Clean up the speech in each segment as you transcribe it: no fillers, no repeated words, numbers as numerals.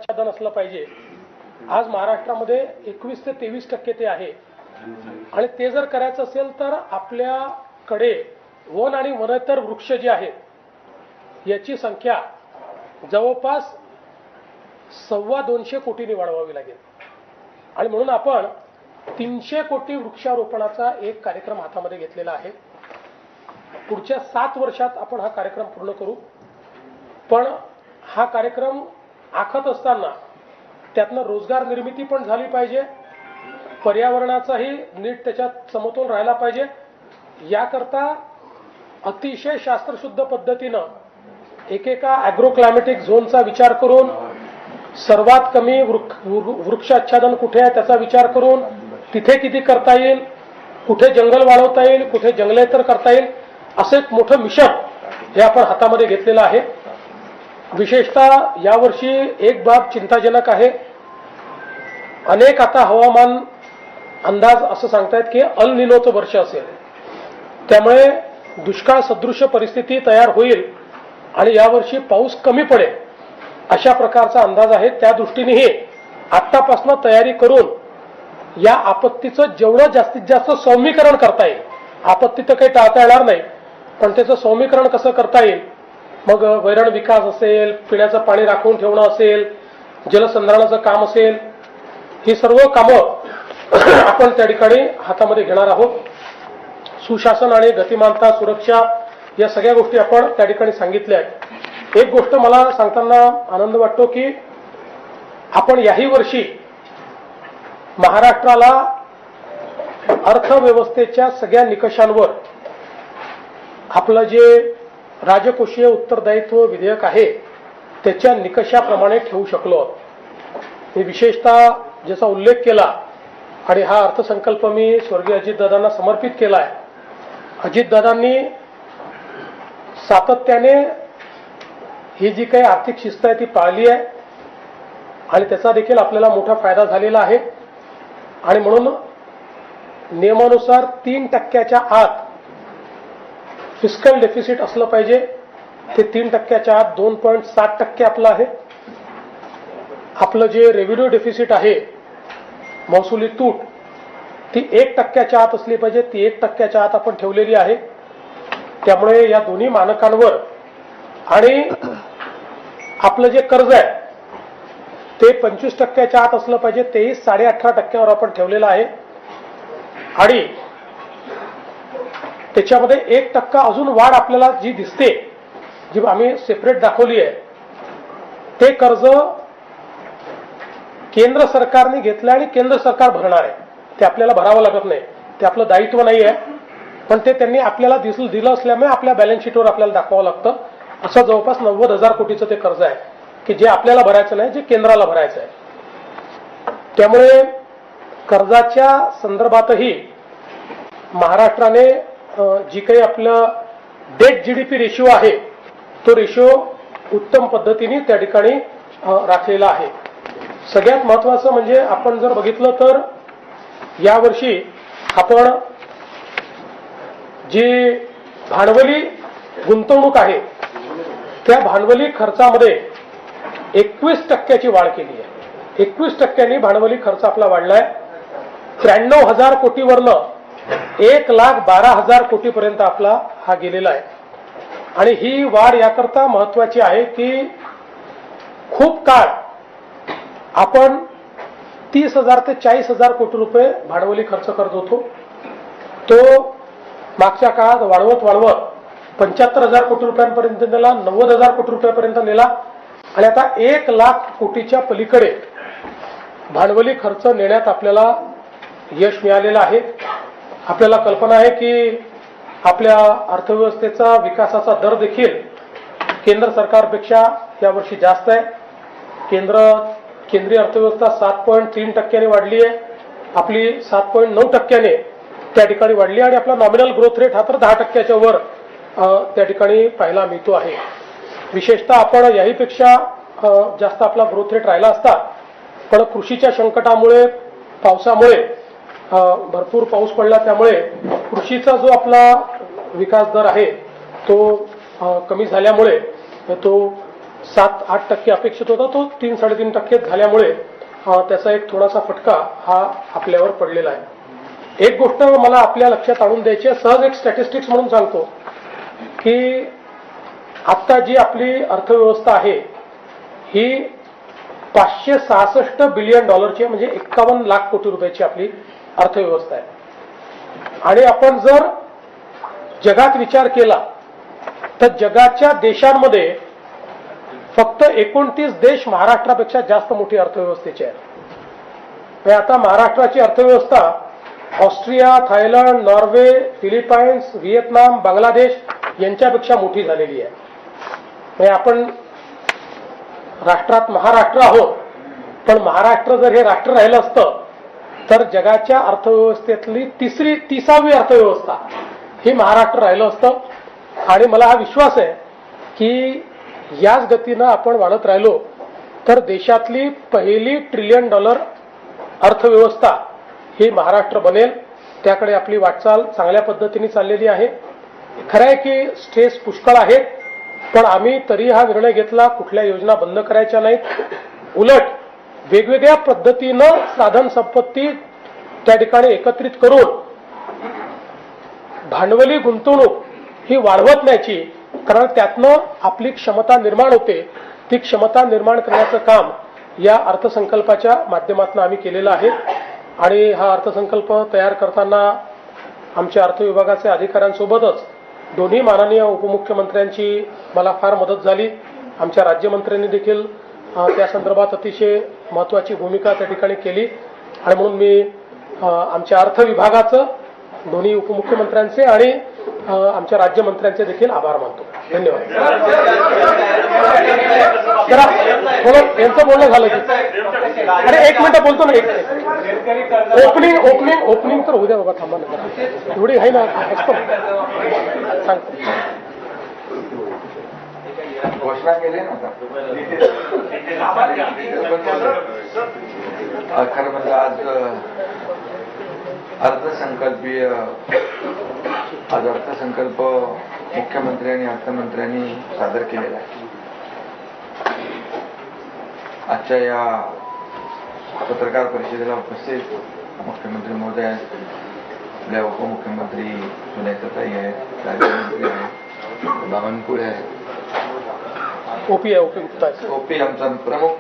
आच्छादन असलं पाहिजे। आज महाराष्ट्रामध्ये 21 ते 23% ते आहे आणि ते जर करायचं असेल तर आपल्याकडे वन आणि वनेतर वृक्ष जे आहेत याची संख्या जवळपास 250 कोटींनी वाढवावी लागेल आणि म्हणून आपण 300 कोटी वृक्षारोपणाचा एक कार्यक्रम हातामध्ये घेतलेला आहे। पुढच्या 7 वर्षात आपण हा कार्यक्रम पूर्ण करू, पण हा कार्यक्रम आखत असताना त्यातनं रोजगार निर्मिती पण झाली पाहिजे, पर्यावरणाचाही नीट त्याच्यात समतोल राहिला पाहिजे। याकरता अतिशय शास्त्रशुद्ध पद्धतीनं एकेका ॲग्रो क्लायमॅटिक झोनचा विचार करून सर्वात कमी वृक्षाच्छादन कुठे आहे त्याचा विचार करून तिथे किती करता येईल, कुठे जंगल वाढवता येईल, कुठे जंगलेतर करता येईल, असं एक मोठं मिशन हे आपण हातामध्ये घेतलेलं आहे। विशेषतः यावर्षी एक बाब चिंताजनक आहे। अनेक आता हवामान अंदाज असं सांगतायत की अल निनोचं वर्ष असेल, त्यामुळे दुष्काळ सदृश परिस्थिती तयार होईल आणि यावर्षी पाऊस कमी पडेल अशा प्रकारचा अंदाज आहे। त्या दृष्टीनेही आत्तापासून तयारी करून या आपत्तीचं जेवढं जास्तीत जास्त सौम्यीकरण करता येईल, आपत्ती तर काही टाळता येणार नाही पण त्याचं सौम्यीकरण कसं करता येईल, मग वैरण विकास असेल, पिण्याचं पाणी राखून ठेवणं असेल, जलसंधारणाचं काम असेल, ही सर्व कामं आपण त्या ठिकाणी हातामध्ये घेणार आहोत। सुशासन आणि गतिमानता, सुरक्षा या सगळ्या गोष्टी आपण त्या ठिकाणी सांगितल्या आहेत। एक गोष्ट मला सांगताना आनंद वाटतो की आपण याही वर्षी महाराष्ट्राला अर्थव्यवस्थेच्या सगळ्या निकषांवर आपलं जे राजकोषीय उत्तरदायित्व विधेयक आहे त्याच्या निकषाप्रमाणे ठेवू शकलो। मी विशेषतः ज्याचा उल्लेख केला आणि हा अर्थसंकल्प मी स्वर्गीय अजितदादांना समर्पित केला आहे। अजितदादांनी सातत्याने ही जी काही आर्थिक शिस्त आहे ती पाळली आहे आणि त्याचा देखील आपल्याला मोठा फायदा झालेला आहे आणि म्हणून नियमानुसार 3% आत फिस्कल डेफिसिट असलं पाहिजे। ते 3% आत 2.7% आपलं आहे। आपलं जे रेव्हेन्यू डेफिसिट आहे, महसुली तूट, ती 1% आत असली पाहिजे, ती 1% आत आपण ठेवलेली आहे। त्यामुळे या दोन्ही मानकांवर आणि आपलं जे कर्ज आहे ते 25% आत असलं पाहिजे, तेही 18.5% आपण ठेवलेलं आहे आणि त्याच्यामध्ये 1% अजून वाढ आपल्याला जी दिसते, जी आम्ही सेपरेट दाखवली आहे, ते कर्ज केंद्र सरकारने घेतलं आणि केंद्र सरकार भरणार आहे। ते आपल्याला भरावं लागत नाही, ते आपलं दायित्व नाही आहे, पण ते त्यांनी आपल्याला दिलं असल्यामुळे आपल्या बॅलन्स शीटवर आपल्याला दाखवावं लागतं। असं जवळपास 90,000 कोटीचं ते कर्ज आहे की जे आपल्याला भरायचं नाही, जे केंद्राला भरायचं आहे। त्यामुळे कर्जाच्या संदर्भातही महाराष्ट्राने जी काही आपलं डेट जीडीपी रेशिओ आहे तो रेशिओ उत्तम पद्धतीने त्या ठिकाणी राखलेला आहे। सगळ्यात महत्त्वाचं म्हणजे आपण जर बघितलं तर यावर्षी आपण जी भांडवली गुंतवणूक आहे त्या भांडवली खर्चामध्ये 21% वाढ केली आहे। 21% भांडवली खर्च आपला वाढलाय। 93,000 कोटीवरनं 1,12,000 कोटीपर्यंत आपला हा गेलेला आहे आणि ही वाढ याकरता महत्वाची आहे की खूप काळ आपण 30,000 ते 40,000 कोटी रुपये भांडवली खर्च करत होतो, तो मागच्या काळात वाढवत 75,000 कोटी रुपयांपर्यंत नेला, 90,000 कोटी रुपयापर्यंत नेला आणि आता 1,00,000 कोटीच्या पलीकडे भांडवली खर्च नेण्यात आपल्याला यश मिळालेलं आहे। आपल्याला कल्पना आहे की आपल्या अर्थव्यवस्थेचा विकासाचा दर देखील केंद्र सरकारपेक्षा यावर्षी जास्त आहे। केंद्रीय अर्थव्यवस्था 7.3% वाढली आहे, आपली 7.9% त्या ठिकाणी वाढली आणि आपला नॉमिनल ग्रोथ रेट हा तर 10%च्या वर त्या ठिकाणी पाहायला मिळतो आहे। विशेषतः आपण याहीपेक्षा जास्त आपला ग्रोथ रेट राहिला असता, पण कृषीच्या संकटामुळे, पावसामुळे, भरपूर पाऊस पडला त्यामुळे कृषीचा जो आपला विकास दर आहे तो कमी झाल्यामुळे तो 7-8% अपेक्षित होता, तो 3-3.5% झाल्यामुळे त्याचा एक थोडासा फटका हा आपल्यावर पडलेला आहे. एक गोष्ट मला आपल्या लक्षात आणून द्यायची आहे, सहज एक स्टॅटिस्टिक्स म्हणून सांगतो की आत्ता जी आपली अर्थव्यवस्था आहे ही $566 बिलियन म्हणजे 51 लाख कोटी रुपयाची आपली अर्थव्यवस्था आहे. आणि आपण जर जगात विचार केला तर जगाच्या देशांमध्ये फक्त 29 देश महाराष्ट्रापेक्षा जास्त मोठी अर्थव्यवस्थेचे आहेत. आता महाराष्ट्राची अर्थव्यवस्था Austria, Thailand, Norway, Philippines, Vietnam, Bangladesh यांच्यापेक्षा मोठी झालेली आहे. आपण राष्ट्रात महाराष्ट्र आहोत, पण महाराष्ट्र जर हे राष्ट्र राहिलं असतं तर जगाच्या अर्थव्यवस्थेतली 30वी अर्थव्यवस्था ही महाराष्ट्र राहिलं असतं. आणि मला हा विश्वास आहे की याच गतीनं आपण वाढत राहिलो तर देशातली पहिली $1 ट्रिलियन अर्थव्यवस्था ही महाराष्ट्र बनेल. त्याकडे आपली वाटचाल चांगल्या पद्धतीने चाललेली आहे. खरं आहे की स्ट्रेस पुष्कळ आहेत, पण आम्ही तरी हा निर्णय घेतला, कुठल्या योजना बंद करायच्या नाहीत. उलट वेगवेगळ्या पद्धतीनं साधन संपत्ती त्या ठिकाणी एकत्रित करून भांडवली गुंतवणूक ही वाढवत न्यायची, कारण त्यातनं आपली क्षमता निर्माण होते. ती क्षमता निर्माण करण्याचं काम या अर्थसंकल्पाच्या माध्यमातून आम्ही केलेलं आहे. आणि हा अर्थसंकल्प तयार करताना आमच्या अर्थ विभागाचे अधिकाऱ्यांसोबतच दोन्ही माननीय उपमुख्यमंत्र्यांची मला फार मदत झाली. आमच्या राज्यमंत्र्यांनी देखील त्या संदर्भात अतिशय महत्त्वाची भूमिका त्या ठिकाणी केली. आणि म्हणून मी आमच्या अर्थ विभागाचं, दोन्ही उपमुख्यमंत्र्यांचे आणि आमच्या राज्यमंत्र्यांचे देखील आभार मानतो. धन्यवाद. जरा थोडं यांचं बोलणं झालं की अरे 1 मिनिट बोलतो ना. ओपनिंग तर उद्या बाबा, थांबा ना, एवढी आहे ना, असतो सांगतो. घोषणा केली ना खरं म्हणजे आज अर्थसंकल्प मुख्यमंत्री आणि अर्थमंत्र्यांनी सादर केलेला आहे. आजच्या या पत्रकार परिषदेला उपस्थित मुख्यमंत्री महोदय, आपल्या उपमुख्यमंत्री सुनेत्राताई आहेत, राज्यमंत्री आहेत, बावनकुळे आहेत, ओपी गुप्ता आहे, ओपी आमचा प्रमुख,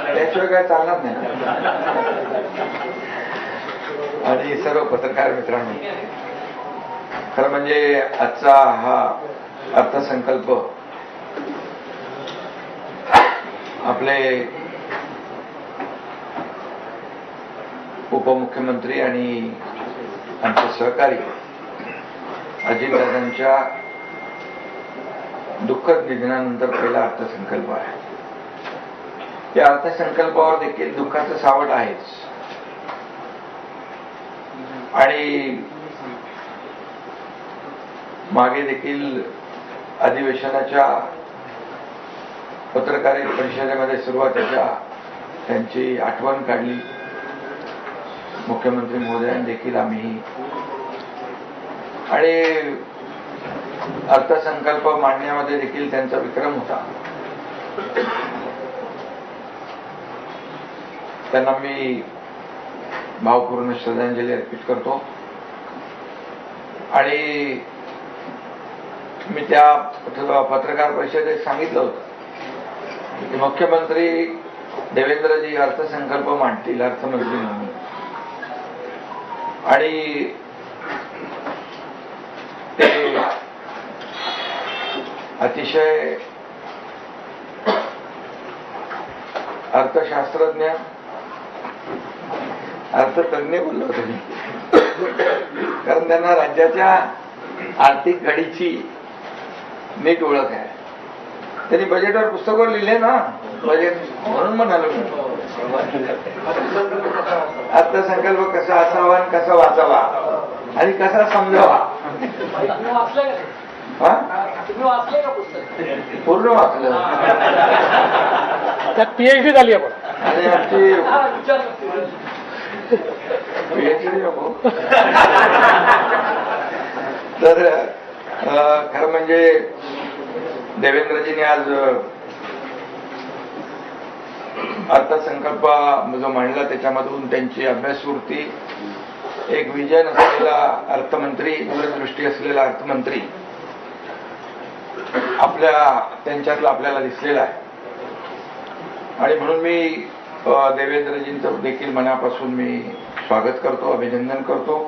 त्याशिवाय काय चालणार नाही. आणि सर्व पत्रकार मित्रांनो, खरं म्हणजे आजचा हा अर्थसंकल्प आपले उपमुख्यमंत्री आणि आमचे सहकारी अजितदादांच्या दुःखद निधनानंतर पहिला अर्थसंकल्प आहे. या अर्थसंकल्पावर देखील दुःखाचं सावट आहेच. आणि मागे देखील अधिवेशनाच्या पत्रकार परिषदेमध्ये सुरुवातीच्या त्यांची आठवण काढली. मुख्यमंत्री महोदयांनी देखील आम्ही, आणि अर्थसंकल्प मांडण्यामध्ये देखील त्यांचा विक्रम होता. त्यांना मी भावपूर्ण श्रद्धांजली अर्पित करतो. आणि मी त्या पत्रकार परिषदेत सांगितलं होतं की मुख्यमंत्री देवेंद्रजी अर्थसंकल्प मांडतील अर्थमंत्री म्हणून, आणि ते अतिशय अर्थशास्त्रज्ञ, अर्थतज्ञ बोललो होतो मी, कारण त्यांना राज्याच्या आर्थिक घडीची नीट ओळख आहे. त्यांनी बजेटवर पुस्तकावर लिहिले ना, बजेट म्हणून म्हणालो अर्थसंकल्प कसा असावा, कसा वाचावा आणि कसा समजावा. पूर्ण वाचलं, त्यात पीएचडी झाली आपण. आणि आमची पीएचडी नको तर खरं म्हणजे देवेंद्रजींनी आज अर्थसंकल्प जो मांडला त्याच्यामधून त्यांची अभ्यासवृत्ती, एक विजन असलेला अर्थमंत्री, दूरदृष्टी असलेला अर्थमंत्री त्यांच्यातला आपल्याला दिसलेला आहे. आणि म्हणून मी देवेंद्रजींचं देखील मनापासून मी स्वागत करतो, अभिनंदन करतो.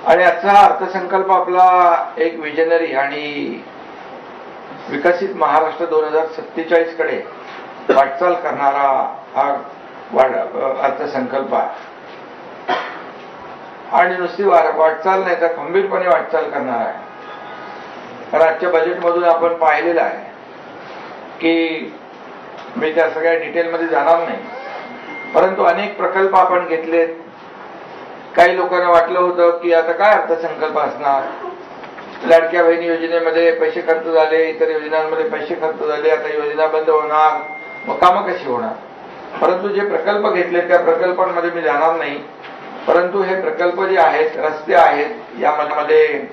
आणि आजचा अर्थसंकल्प आपला एक विजनरी आणि विकसित महाराष्ट्र 2047 कडे वाटचाल करणारा हा अर्थसंकल्प आहे. आणि नुसती वाटचाल नाही तर खंबीरपणे वाटचाल करणार आहे. आजच्या बजेटमधून आपण पाहिलेलं आहे की मी त्या सगळ्या डिटेलमध्ये जाणार नाही, परंतु अनेक प्रकल्प आपण घेतलेत. काही लोकांना वाटलं होतं की आता काय अर्थसंकल्प असणार, लाडक्या बहिणी योजनेमध्ये पैसे खर्च झाले, इतर योजनांमध्ये पैसे खर्च झाले, आता योजना बंद होणार, मग कामं कशी होणार. परंतु जे प्रकल्प घेतले त्या प्रकल्पांमध्ये मी जाणार नाही. परंतु हे प्रकल्प जे आहेत, रस्ते आहेत, यामध्ये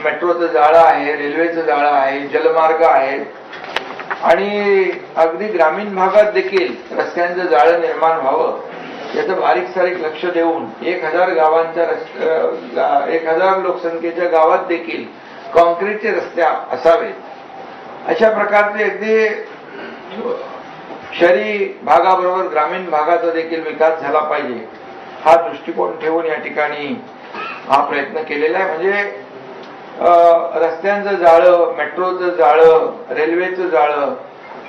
मेट्रोचं जाळं आहे, रेल्वेचं जाळं आहे, जलमार्ग आहेत आणि अगदी ग्रामीण भागात देखील रस्त्यांचं जाळं निर्माण व्हावं याचं बारीक सारीक लक्ष देऊन 1000 गावांच्या 1000 लोकसंख्येच्या गावात देखील कॉन्क्रीटचे रस्ते असावेत. अशा प्रकारचे अगदी शहरी भागाबरोबर ग्रामीण भागाचा देखील विकास झाला पाहिजे हा दृष्टिकोन ठेवून या ठिकाणी हा प्रयत्न केलेला आहे. म्हणजे रस्त्यांचं जाळं, मेट्रोचं जाळं, रेल्वेचं जाळं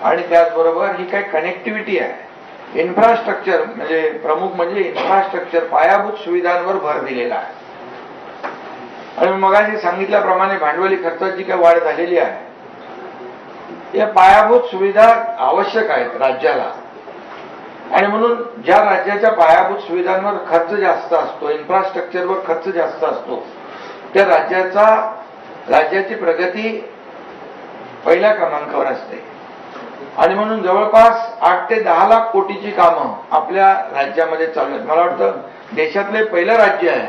आणि त्याचबरोबर ही काही कनेक्टिव्हिटी आहे, इन्फ्रास्ट्रक्चर, म्हणजे प्रमुख म्हणजे इन्फ्रास्ट्रक्चर, पायाभूत सुविधांवर भर दिलेला आहे. आणि मगाशी सांगितल्याप्रमाणे भांडवली खर्चाची काय वाढ झालेली आहे. या पायाभूत सुविधा आवश्यक आहेत राज्याला. आणि म्हणून ज्या राज्याच्या पायाभूत सुविधांवर खर्च जास्त असतो, इन्फ्रास्ट्रक्चरवर खर्च जास्त असतो, त्या राज्याची प्रगती पहिल्या क्रमांकावर असते. आणि म्हणून जवळपास 8 ते 10 लाख कोटीची कामं आपल्या राज्यामध्ये चालू आहेत. मला वाटतं देशातले पहिलं राज्य आहे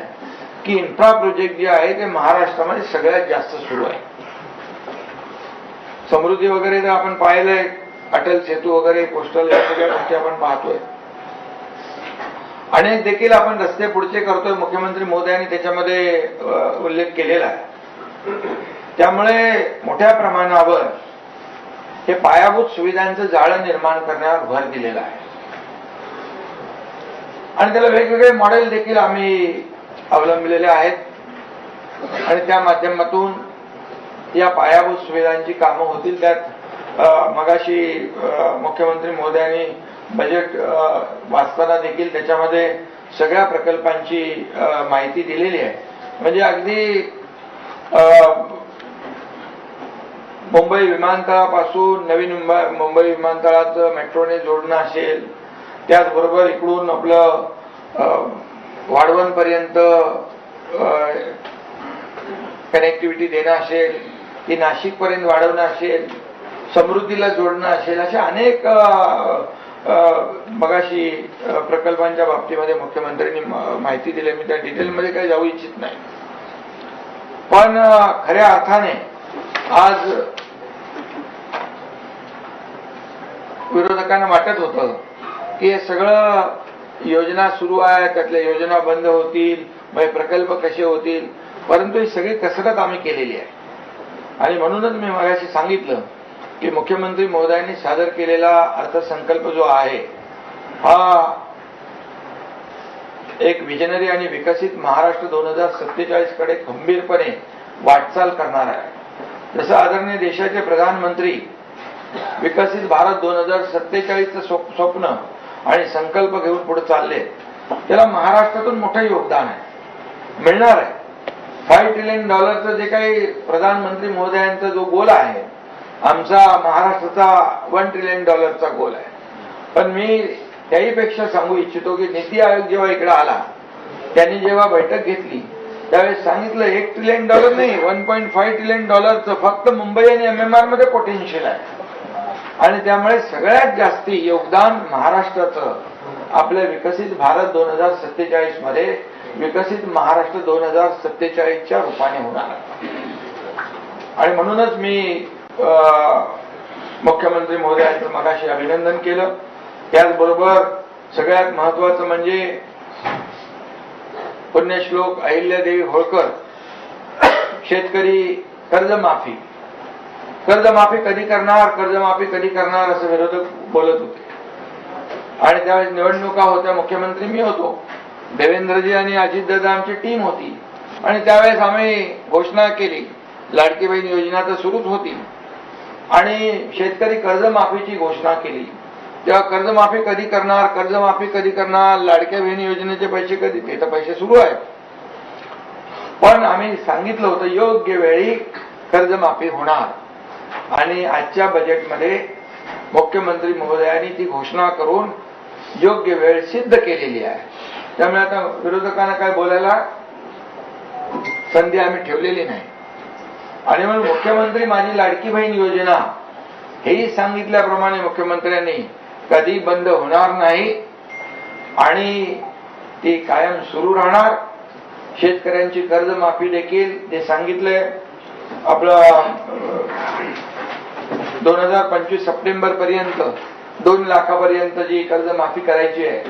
की इन्फ्रा प्रोजेक्ट जे आहे ते महाराष्ट्रामध्ये सगळ्यात जास्त सुरू आहे. समृद्धी वगैरे तर आपण पाहिलंय, अटल सेतू वगैरे, पोस्टल, या सगळ्या गोष्टी आपण पाहतोय. अनेक देखील आपण रस्ते पुढचे करतोय, मुख्यमंत्री महोदयांनी त्याच्यामध्ये उल्लेख केलेला आहे. त्यामुळे मोठ्या प्रमाणावर हे पायाभूत सुविधांचं जाळं निर्माण करण्यावर भर दिलेला आहे. आणि त्याला वेगवेगळे मॉडेल देखील आम्ही अवलंबलेले आहेत. आणि त्या माध्यमातून या पायाभूत सुविधांची कामं होतील. त्यात मगाशी मुख्यमंत्री महोदयांनी बजेट वाचताना देखील त्याच्यामध्ये सगळ्या प्रकल्पांची माहिती दिलेली आहे. म्हणजे अगदी मुंबई विमानतळापासून नवीन मुंबई विमानतळाचं मेट्रोने जोडणं असेल, त्याचबरोबर इकडून आपलं वाढवणपर्यंत कनेक्टिव्हिटी देणं असेल, की नाशिकपर्यंत वाढवणं असेल, समृद्धीला जोडणं असेल, अशा अनेक मगाशी प्रकल्पांच्या बाबतीमध्ये मुख्यमंत्र्यांनी माहिती दिली. मी त्या डिटेलमध्ये काही जाऊ इच्छित नाही. पण खऱ्या अर्थाने आज विरोधकांना वाटत होतं की हे सगळं योजना सुरू आहे, त्यातल्या योजना बंद होतील, मग प्रकल्प कसे होतील. परंतु ही सगळी कसरत आम्ही केलेली आहे. आणि म्हणूनच मी मगाशी सांगितलं की मुख्यमंत्री महोदयांनी सादर केलेला अर्थसंकल्प जो आहे हा एक विजनरी आणि विकसित महाराष्ट्र 2047 कडे खंबीरपणे वाटचाल करणार आहे. जसं आदरणीय देशाचे प्रधानमंत्री विकसित भारत 2047चं स्वप्न आणि संकल्प घेऊन पुढे चालले, त्याला महाराष्ट्रातून मोठं योगदान आहे, मिळणार आहे. $5 ट्रिलियन जे काही प्रधानमंत्री महोदयांचा जो गोल आहे, आमचा महाराष्ट्राचा $1 ट्रिलियन गोल आहे. पण मी त्याहीपेक्षा सांगू इच्छितो की नीती आयोग जेव्हा इकडे आला, त्यांनी जेव्हा बैठक घेतली त्यावेळेस सांगितलं $1 ट्रिलियन नाही, $1.5 ट्रिलियन फक्त मुंबई आणि MMR मध्ये पोटेन्शियल आहे. आणि त्यामुळे सगळ्यात जास्ती योगदान महाराष्ट्राचं आपल्या विकसित भारत 2047 मध्ये विकसित महाराष्ट्र 2047च्या रूपाने होणार आहे. आणि म्हणूनच मी मुख्यमंत्री महोदयांचं मगाशी अभिनंदन केलं. त्याचबरोबर सगळ्यात महत्वाचं म्हणजे पुण्यश्लोक अहिल्यादेवी होळकर शेतकरी कर्जमाफी कधी करणार असं विरोधक बोलत होते. आणि त्यावेळेस निवडणुका होत्या, मुख्यमंत्री मी होतो, देवेंद्रजी आणि अजितदादा आमची टीम होती. आणि त्यावेळेस आम्ही घोषणा केली, लाडकी बहीण योजना तर सुरूच होती आणि शेतकरी कर्जमाफीची घोषणा केली. तेव्हा कर्जमाफी कधी करणार, लाडक्या बहीण योजनेचे पैसे कधी, ते तर पैसे सुरू आहेत. पण आम्ही सांगितलं होतं योग्य वेळी कर्जमाफी होणार. आणि आजच्या बजेटमध्ये मुख्यमंत्री महोदयांनी ती घोषणा करून योग्य वेळ सिद्ध केलेली आहे. त्यामुळे आता विरोधकांना काय बोलायला संधी आम्ही ठेवलेली नाही. आणि म्हणून मुख्यमंत्री माझी लाडकी बहीण योजना हेही सांगितल्याप्रमाणे मुख्यमंत्र्यांनी कधी बंद होणार नाही आणि ती कायम सुरू राहणार. शेतकऱ्यांची कर्जमाफी देखील ते सांगितलंय आपलं 2025 सप्टेंबर पर्यंत 2 लाखापर्यंत जी कर्जमाफी करायची आहे